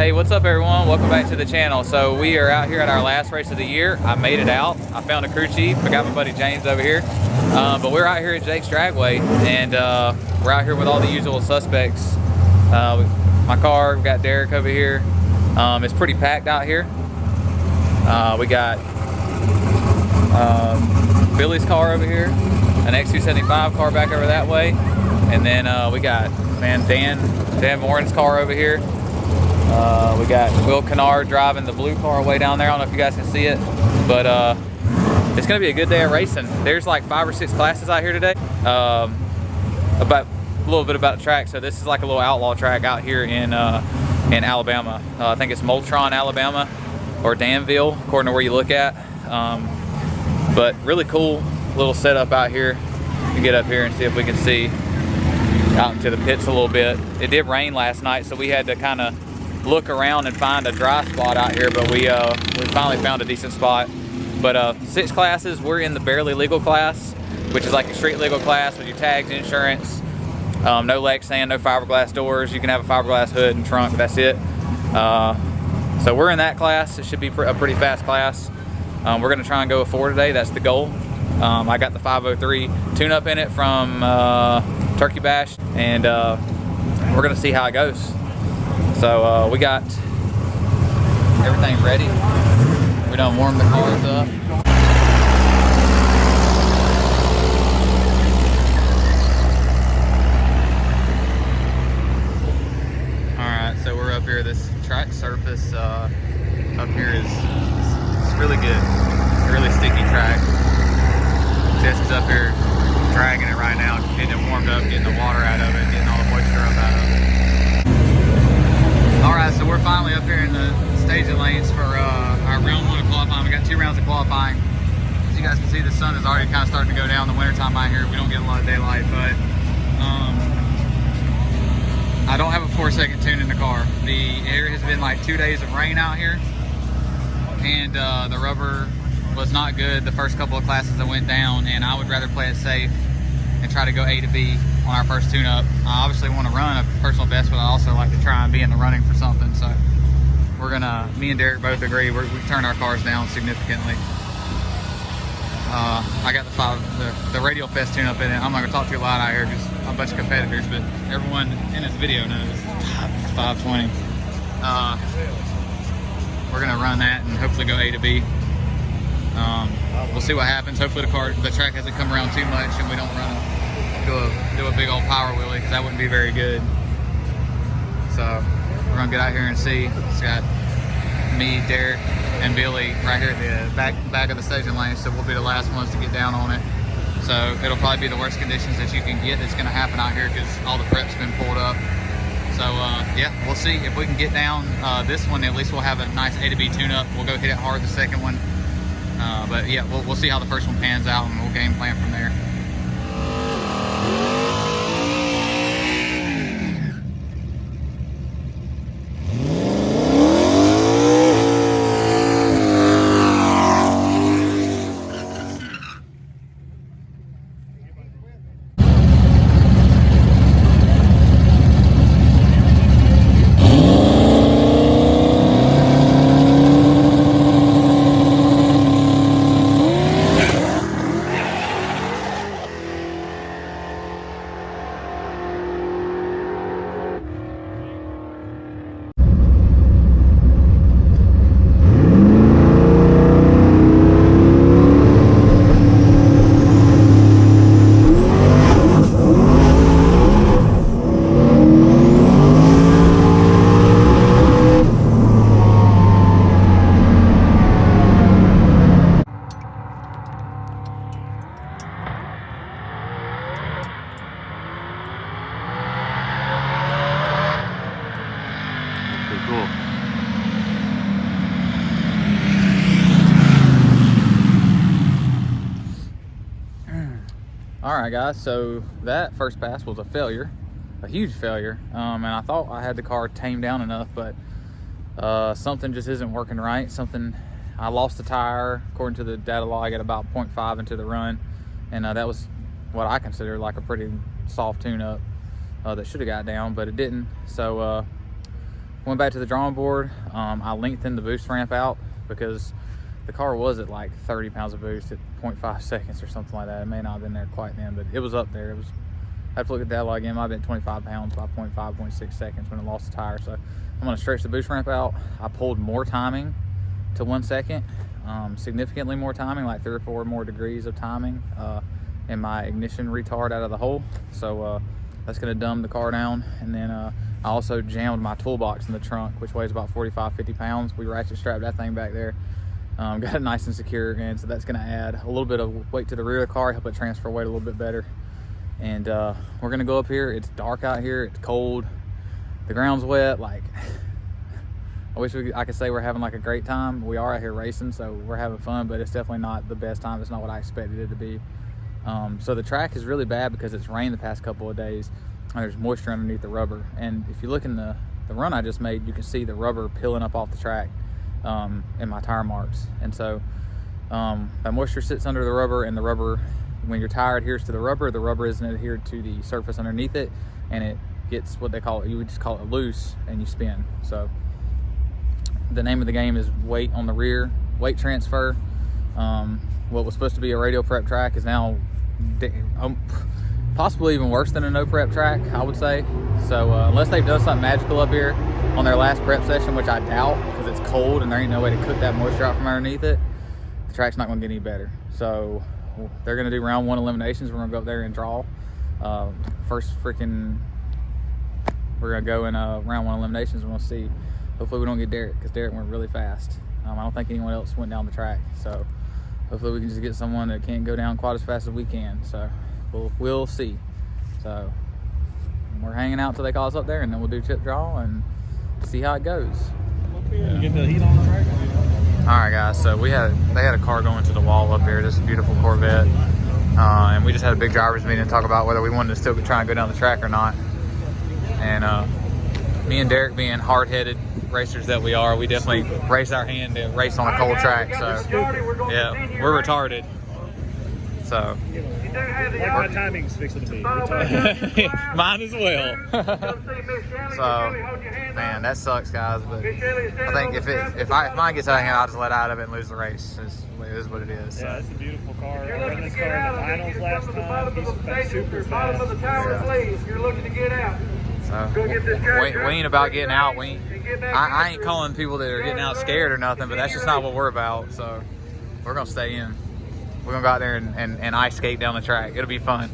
Hey, what's up everyone? Welcome back to the channel. So we are out here at our last race of the year. I made it out. I found a crew chief. I got my buddy James over here. But we're out here at Jakes Dragway, and we're out here with all the usual suspects. My car, we got Derek over here. It's pretty packed out here. We got Billy's car over here, an X275 car back over that way, and then we got Dan Morin's car over here. We got Will Kennard driving the blue car way down there. I don't know if you guys can see it, but it's gonna be a good day of racing. There's like 5 or 6 classes out here today. About a little bit about the track. So this is like a little outlaw track out here in Alabama. I think it's Moultron, Alabama, or Danville, according to where you look at. But really cool little setup out here. We get up here and see if we can see out into the pits a little bit. It did rain last night, so we had to kind of look around and find a dry spot out here, but we finally found a decent spot. But 6 classes. We're in the barely legal class, which is like a street legal class with your tags, insurance, no leg stand, no fiberglass doors. You can have a fiberglass hood and trunk, but that's it. So we're in that class. It should be a pretty fast class. We're gonna try and go a 4 today. That's the goal. I got the 503 tune-up in it from Turkey Bash, and we're gonna see how it goes. So we got everything ready. We done warmed the cars up. Alright, so we're up here. This track surface up here is really good. It's a really sticky track. Jess is up here dragging it right now, getting it warmed up, getting the water out of it, getting all the moisture up out of it. Alright, so we're finally up here in the staging lanes for our round 1 of qualifying. We got 2 rounds of qualifying. As you guys can see, the sun is already kind of starting to go down in the wintertime out here. We don't get a lot of daylight, but I don't have a 4-second tune in the car. There has been like 2 days of rain out here, and the rubber was not good the first couple of classes that went down, and I would rather play it safe and try to go A to B on our first tune-up. I obviously want to run a personal best, but I also like to try and be in the running for something. So we're gonna, me and Derek both agree, we turn our cars down significantly. I got the Radial Fest tune-up in it. I'm not gonna talk too loud out here because I'm a bunch of competitors, but everyone in this video knows it's 520. We're gonna run that and hopefully go A to B. We'll see what happens. Hopefully the track hasn't come around too much and we don't do a big old power wheelie, because that wouldn't be very good. So we're gonna get out here and see. It's got me, Derek, and Billy right here at the back of the staging lane, so we'll be the last ones to get down on it. So it'll probably be the worst conditions that you can get that's gonna happen out here, because all the prep's been pulled up. So yeah, we'll see if we can get down this one. At least we'll have a nice A to B tune-up. We'll go hit it hard the second one. But yeah, we'll see how the first one pans out, and we'll game plan from there. Cool. All right, guys, so that first pass was a failure, a huge failure. And I thought I had the car tamed down enough, but something just isn't working right. I lost the tire, according to the data log, at about 0.5 into the run, and that was what I consider like a pretty soft tune-up that should have got down, but it didn't. So went back to the drawing board. I lengthened the boost ramp out because the car was at like 30 pounds of boost at 0.5 seconds or something like that. It may not have been there quite then, but it was up there. I have to look at that log again. It might have been 25 pounds by 0.5, 0.6 seconds when it lost the tire. So I'm gonna stretch the boost ramp out. I pulled more timing to 1 second, significantly more timing, like 3 or 4 more degrees of timing in my ignition retard out of the hole. So that's gonna dumb the car down. And then I also jammed my toolbox in the trunk, which weighs about 45, 50 pounds. We ratchet strapped that thing back there. Got it nice and secure again, so that's gonna add a little bit of weight to the rear of the car, help it transfer weight a little bit better. And we're gonna go up here. It's dark out here, it's cold, the ground's wet. Like, I wish I could say we're having like a great time. We are out here racing, so we're having fun, but it's definitely not the best time. It's not what I expected it to be. So the track is really bad because it's rained the past couple of days and there's moisture underneath the rubber. And if you look in the run I just made, you can see the rubber peeling up off the track in my tire marks. And so that moisture sits under the rubber, and the rubber, when your tire adheres to the rubber isn't adhered to the surface underneath it, and it gets what they call it, you would just call it loose, and you spin. So the name of the game is weight on the rear, weight transfer. What was supposed to be a radio prep track is now possibly even worse than a no prep track, I would say. So unless they've done something magical up here on their last prep session, which I doubt because it's cold and there ain't no way to cook that moisture out from underneath it, the track's not gonna get any better. So they're gonna do round 1 eliminations. We're gonna go up there and draw. We're gonna go in round 1 eliminations, and we'll see. Hopefully we don't get Derek, because Derek went really fast. I don't think anyone else went down the track. So hopefully we can just get someone that can't go down quite as fast as we can. So we'll see. So we're hanging out till they call us up there, and then we'll do chip draw and see how it goes. Yeah. Get the heat on the track. All right, guys. So they had a car going to the wall up here. This beautiful Corvette, and we just had a big drivers meeting to talk about whether we wanted to still try and go down the track or not. And me and Derek, being hard-headed racers that we are, we definitely raised our hand to race on a cold track. So yeah, we're retarded. So like my timing's fixing to be. mine as well. So man, that sucks, guys. But I think if mine gets out of hand, I'll just let out of it and lose the race. It is what it is. Yeah, it's a beautiful car. I ran this car in the finals last time. He's super fast. You're looking to get out. So we ain't about getting out. I ain't calling people that are getting out scared or nothing, but that's just not what we're about. So we're gonna stay in. We're gonna go out there and ice skate down the track. It'll be fun.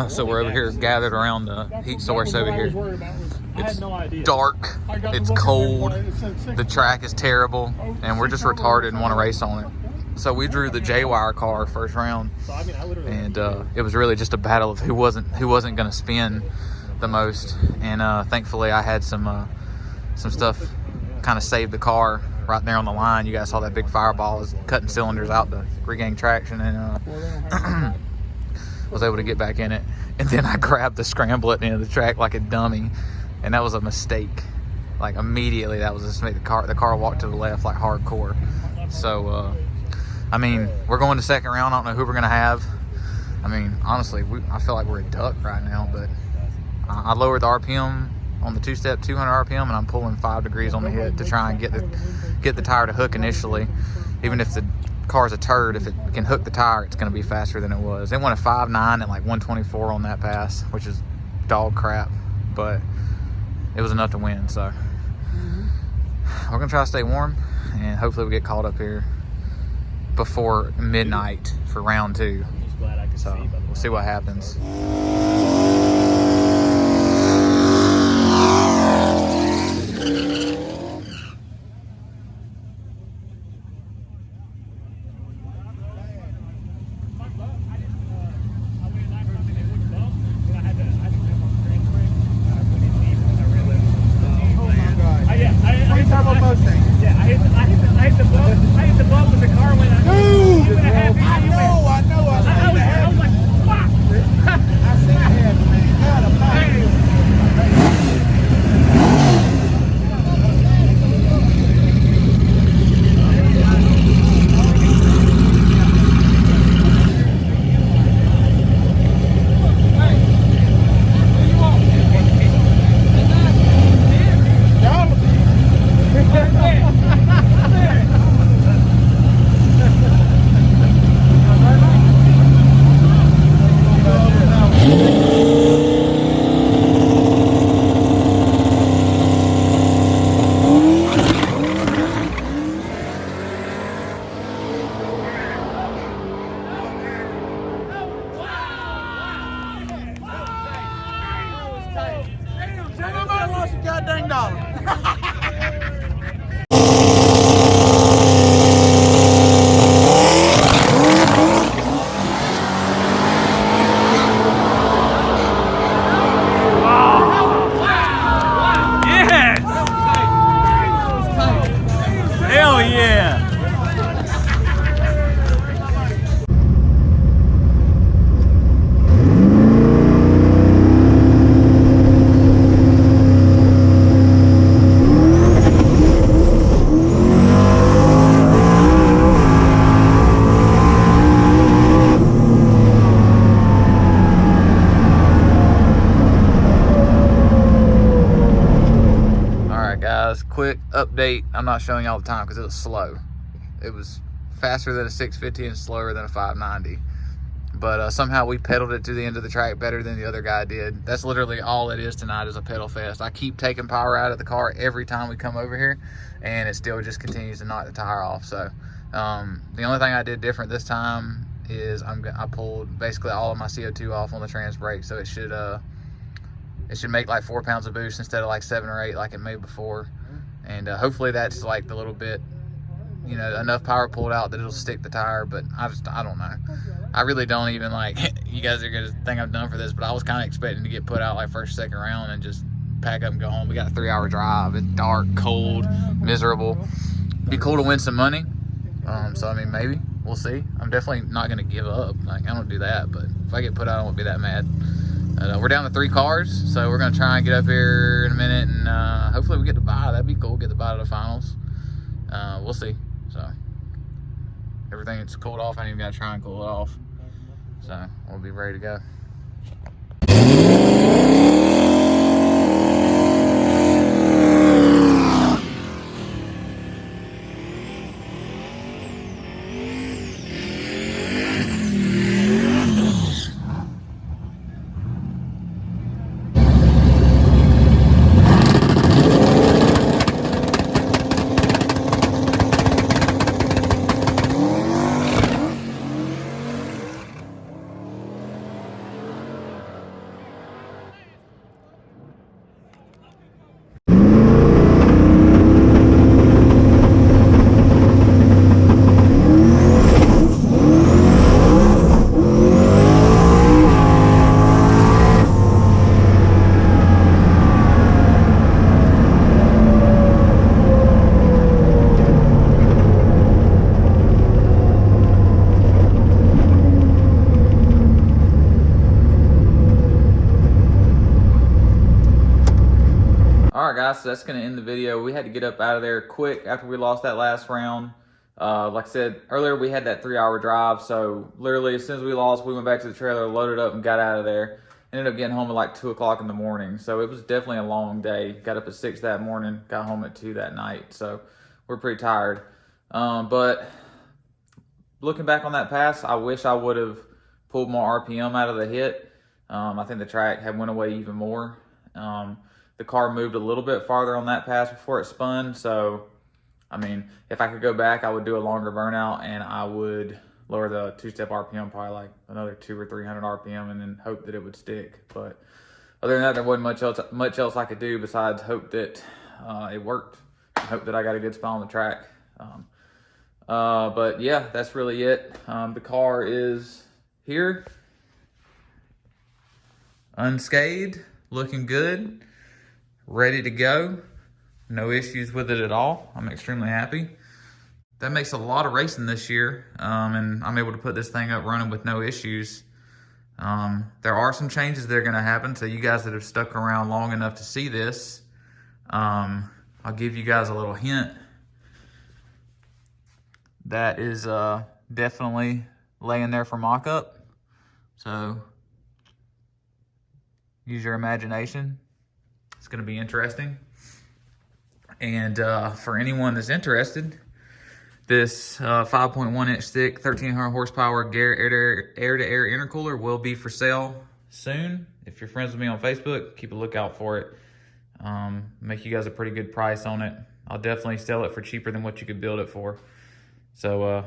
So we're over here gathered around the heat source over here. It's dark, it's cold, the track is terrible, and we're just retarded and want to race on it. So we drew the J-Wire car first round, and it was really just a battle of who wasn't going to spin the most. And thankfully I had some stuff kind of saved the car right there on the line. You guys saw that big fireball is cutting cylinders out to regain traction, and was able to get back in it and then I grabbed the scramble at the end of the track like a dummy, and that was a mistake. Like immediately, that was a mistake. The car walked to the left like hardcore. So, I mean, we're going to second round. I don't know who we're gonna have. I mean, honestly, I feel like we're a duck right now, but I lowered the RPM on the two-step, 200 RPM, and I'm pulling 5 degrees on the hit to try and get the tire to hook initially. Even if the car's a turd, if it can hook the tire, it's going to be faster than it was. They went a 5.9 and like 124 on that pass, which is dog crap, but it was enough to win. So we're going to try to stay warm, and hopefully we get caught up here before midnight for round 2. So we'll see what happens. Quick update. I'm not showing y'all the time because it was slow. It was faster than a 650 and slower than a 590. But somehow we pedaled it to the end of the track better than the other guy did. That's literally all it is tonight, is a pedal fest. I keep taking power out of the car every time we come over here, and it still just continues to knock the tire off. So the only thing I did different this time is I pulled basically all of my CO2 off on the trans brake, so it should make like 4 pounds of boost instead of like 7 or 8 like it made before. And hopefully that's like the little bit, you know, enough power pulled out that it'll stick the tire. But I don't know. I really don't even like, you guys are gonna think I'm done for this, but I was kind of expecting to get put out like first, second round and just pack up and go home. We got a 3-hour drive. It's dark, cold, miserable. Be cool to win some money. So I mean, maybe we'll see. I'm definitely not gonna give up. Like, I don't do that, but if I get put out, I won't be that mad. We're down to 3 cars, so we're gonna try and get up here in a minute, and hopefully we get to buy. That'd be cool. Get the buy to the finals. We'll see. So everything is cooled off. I ain't even gotta try and cool it off. So we'll be ready to go. right, guys, so that's going to end the video. We had to get up out of there quick after we lost that last round. Like I said earlier, we had that 3-hour drive, so literally as soon as we lost, we went back to the trailer, loaded up, and got out of there. Ended up getting home at like 2 o'clock in the morning, so it was definitely a long day. Got up at 6 that morning, got home at 2 that night, so we're pretty tired. But looking back on that pass, I wish I would have pulled more RPM out of the hit. I think the track had went away even more. The car moved a little bit farther on that pass before it spun, so I mean, if I could go back, I would do a longer burnout, and I would lower the 2-step RPM probably like another 200 or 300 RPM, and then hope that it would stick. But other than that, there wasn't much else I could do besides hope that it worked. Hope that I got a good spot on the track. But yeah, that's really it. The car is here, unscathed, looking good, ready to go. No issues with it at all. I'm extremely happy. That makes a lot of racing this year, and I'm able to put this thing up running with no issues. There are some changes that are going to happen, so you guys that have stuck around long enough to see this, I'll give you guys a little hint. That is definitely laying there for mock-up, so use your imagination. It's going to be interesting. And for anyone that's interested, this 5.1 inch thick, 1300 horsepower air-to-air intercooler will be for sale soon. If you're friends with me on Facebook, keep a lookout for it. Make you guys a pretty good price on it. I'll definitely sell it for cheaper than what you could build it for. So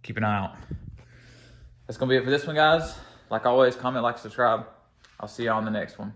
keep an eye out. That's going to be it for this one, guys. Like always, comment, like, subscribe. I'll see you on the next one.